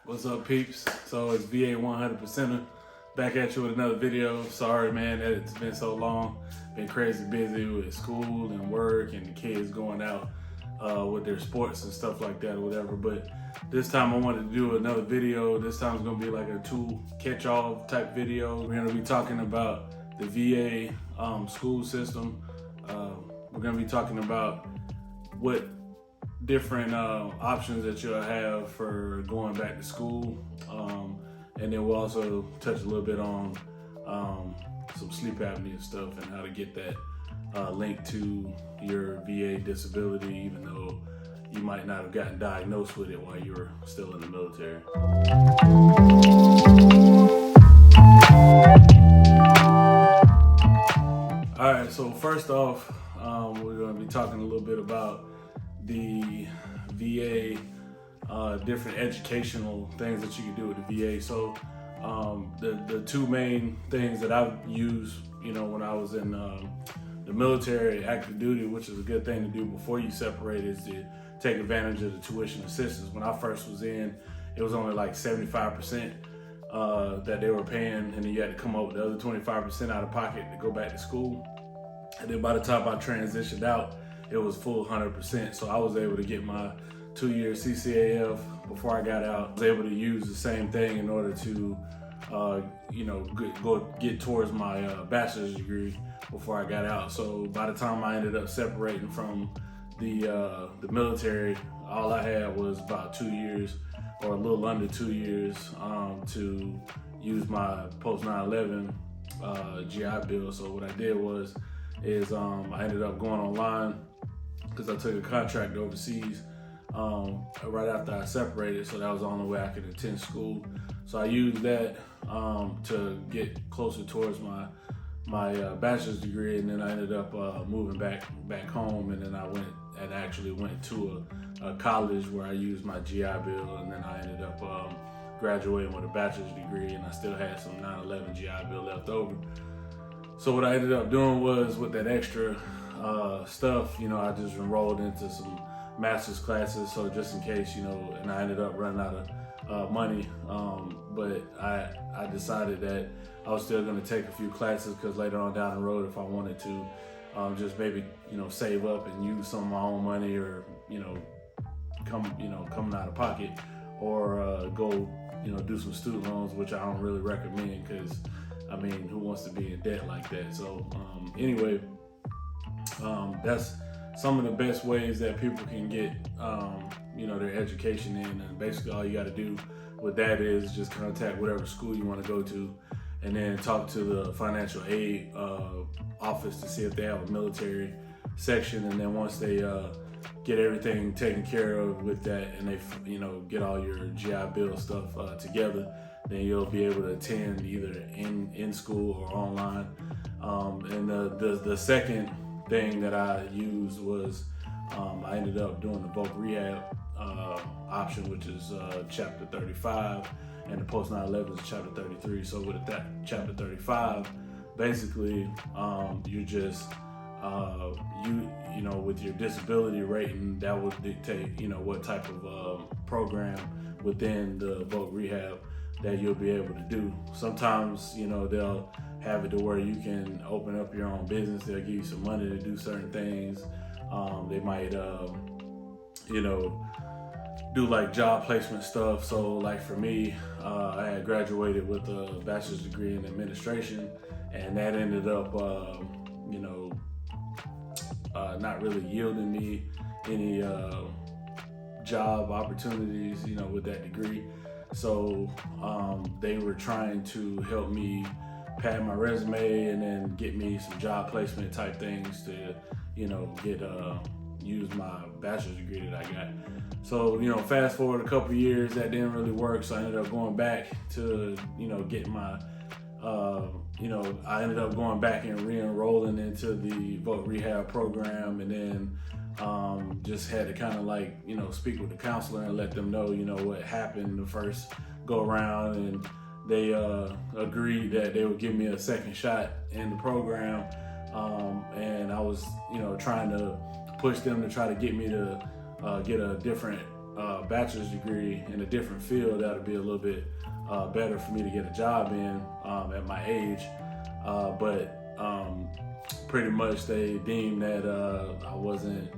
What's up, peeps? So it's VA 100%er back at you with another video. Sorry, man, that it's been so long. Been crazy busy with school and work and the kids going out with their sports and stuff like that or whatever. But this time I wanted to do another video. This time it's gonna be like a tool catch-all type video. We're gonna be talking about the VA school system. We're gonna be talking about what different options that you'll have for going back to school, and then we'll also touch a little bit on some sleep apnea stuff and how to get that linked to your VA disability, even though you might not have gotten diagnosed with it while you were still in the military. All right, so first off, we're going to be talking a little bit about the VA, different educational things that you can do with the VA. So the two main things that I've used, when I was in the military, active duty, which is a good thing to do before you separate, is to take advantage of the tuition assistance. When I first was in, it was only like 75% that they were paying, and then you had to come up with the other 25% out of pocket to go back to school. And then by the time I transitioned out, it was full 100%. So I was able to get my 2-year CCAF before I got out. I was able to use the same thing in order to, go get towards my bachelor's degree before I got out. So by the time I ended up separating from the military, all I had was about 2 years or a little under 2 years to use my post 9/11 GI Bill. So what I did is I ended up going online because I took a contract overseas right after I separated, so that was the only way I could attend school. So I used that to get closer towards my bachelor's degree, and then I ended up moving back home, and then I actually went to a college where I used my GI Bill, and then I ended up graduating with a bachelor's degree, and I still had some 9/11 GI Bill left over. So what I ended up doing was, with that extra stuff, I just enrolled into some master's classes, so just in case, and I ended up running out of money, but I decided that I was still going to take a few classes, because later on down the road, if I wanted to just maybe save up and use some of my own money, or coming out of pocket, or go do some student loans, which I don't really recommend, because who wants to be in debt like that? So anyway, that's some of the best ways that people can get their education in, and basically all you got to do with that is just contact whatever school you want to go to, and then talk to the financial aid office to see if they have a military section. And then once they get everything taken care of with that, and they get all your GI Bill stuff together, then you'll be able to attend either in school or online. And the second thing that I used was I ended up doing the Voc rehab option, which is chapter 35, and the post 9/11 is chapter 33. So with that chapter 35, basically you're just with your disability rating, that would dictate what type of program within the Voc rehab that you'll be able to do. Sometimes they'll have it to where you can open up your own business. They'll give you some money to do certain things. They might do like job placement stuff. So like for me, I had graduated with a bachelor's degree in administration, and that ended up not really yielding me any job opportunities with that degree. So they were trying to help me pad my resume and then get me some job placement type things to use my bachelor's degree that I got. So fast forward a couple years, that didn't really work, so I ended up going back to get my I ended up going back and re-enrolling into the Voc rehab program, and then just had to kind of speak with the counselor and let them know what happened the first go around, and they agreed that they would give me a second shot in the program, and I was trying to push them to try to get me to get a different bachelor's degree in a different field that would be a little bit better for me to get a job in at my age. But pretty much they deemed that I wasn't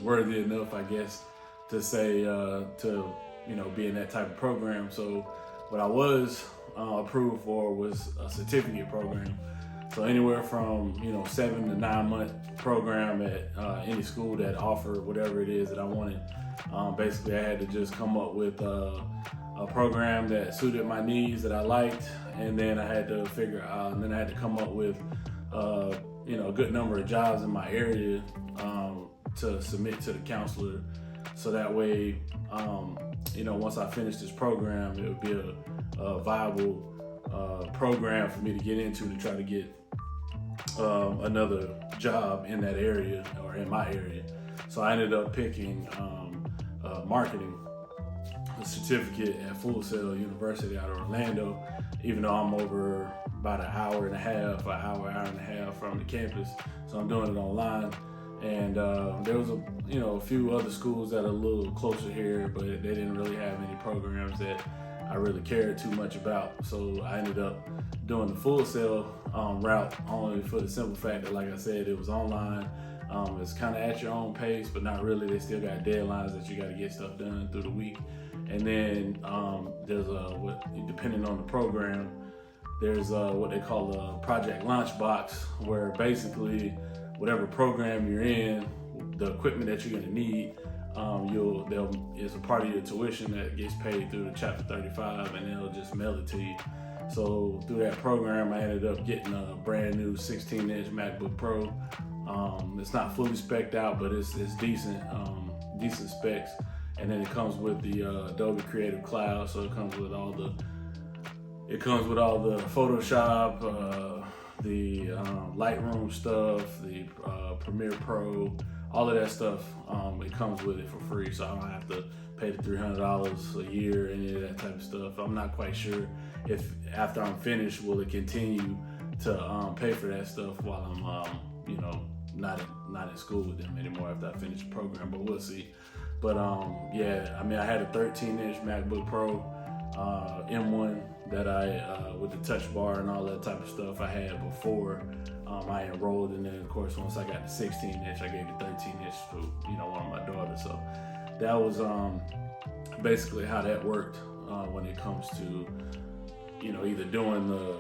worthy enough, I guess, to say to be in that type of program. So what I was approved for was a certificate program. So anywhere from 7 to 9 month program at any school that offered whatever it is that I wanted. Basically, I had to just come up with a program that suited my needs that I liked, and then I had to come up with a good number of jobs in my area to submit to the counselor. So that way, once I finished this program, it would be a viable program for me to get into to try to get another job in that area or in my area. So I ended up picking marketing, a certificate at Full Sail University out of Orlando, even though I'm over about an hour and a half from the campus. So I'm doing it online. And there was a few other schools that are a little closer here, but they didn't really have any programs that I really cared too much about. So I ended up doing the Full Sail route only for the simple fact that, like I said, it was online. It's kind of at your own pace, but not really. They still got deadlines that you got to get stuff done through the week. And then there's depending on the program, there's what they call a project lunchbox, where basically whatever program you're in, the equipment that you're gonna need, it's a part of your tuition that gets paid through the Chapter 35, and they'll just mail it to you. So through that program, I ended up getting a brand new 16-inch MacBook Pro. It's not fully spec'd out, but it's decent specs. And then it comes with the Adobe Creative Cloud, so it comes with all the Photoshop, the Lightroom stuff, the Premiere Pro, all of that stuff. It comes with it for free, so I don't have to pay the $300 a year, any of that type of stuff. I'm not quite sure if after I'm finished, will it continue to pay for that stuff while I'm not in school with them anymore after I finish the program, but we'll see. But I had a 13-inch MacBook Pro M1 that I with the touch bar and all that type of stuff I had before I enrolled, and then of course once I got the 16-inch, I gave the 13-inch to one of my daughters. So that was basically how that worked when it comes to either doing the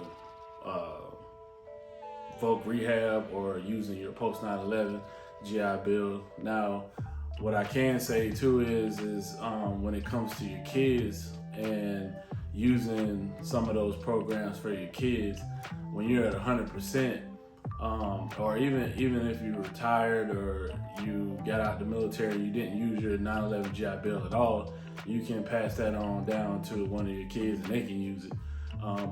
Voc rehab or using your post 9/11 GI Bill. Now, what I can say too is when it comes to your kids and using some of those programs for your kids, when you're at 100%, or even if you retired or you got out the military and you didn't use your 9/11 GI Bill at all, you can pass that on down to one of your kids and they can use it.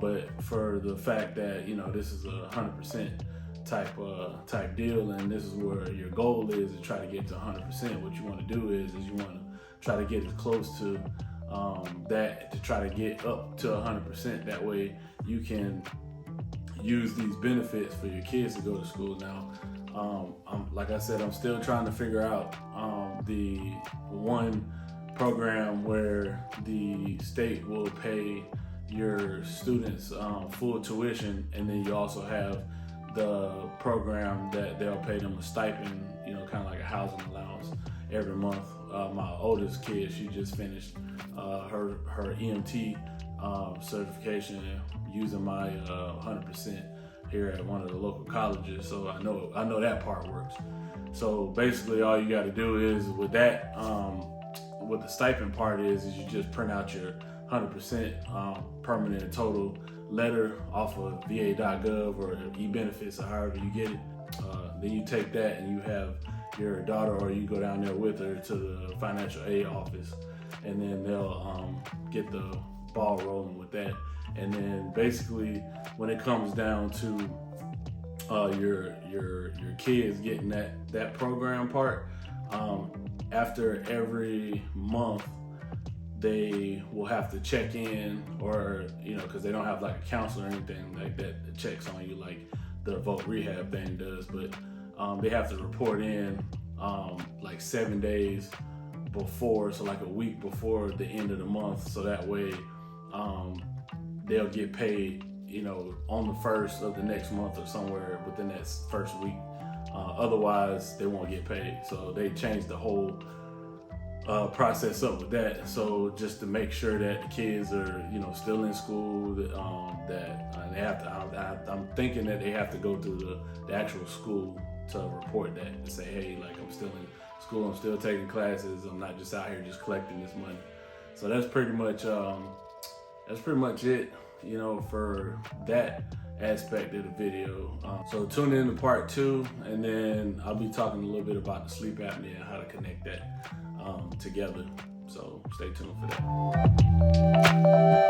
But for the fact that this is a 100% type deal, and this is where your goal is to try to get to 100%. What you want to do is you want to try to get as close to that to try to get up to 100%. That way you can use these benefits for your kids to go to school. Now, like I said, I'm still trying to figure out the one program where the state will pay your students full tuition, and then you also have the program that they'll pay them a stipend, kind of like a housing allowance every month. My oldest kid, she just finished her EMT certification using my 100% here at one of the local colleges, so I know that part works. So basically all you got to do is with that, what the stipend part is you just print out your 100% permanent and total letter off of va.gov or e-benefits or however you get it. Then you take that and you have your daughter, or you go down there with her to the financial aid office, and then they'll get the ball rolling with that. And then basically when it comes down to your kids getting that program part, after every month they will have to check in, or because they don't have like a counselor or anything like that checks on you like the Voc rehab thing does, but they have to report in like 7 days before, so like a week before the end of the month, so that way they'll get paid, you know, on the first of the next month or somewhere within that first week. Otherwise, they won't get paid. So they changed the whole process up with that. So just to make sure that the kids are, you know, still in school, that they have to. I'm thinking that they have to go through the actual school to report that and say, hey, like, I'm still in school, I'm still taking classes, I'm not just out here just collecting this money. So that's pretty much it, you know, for that aspect of the video. So tune in to part 2, and then I'll be talking a little bit about the sleep apnea and how to connect that together. So stay tuned for that.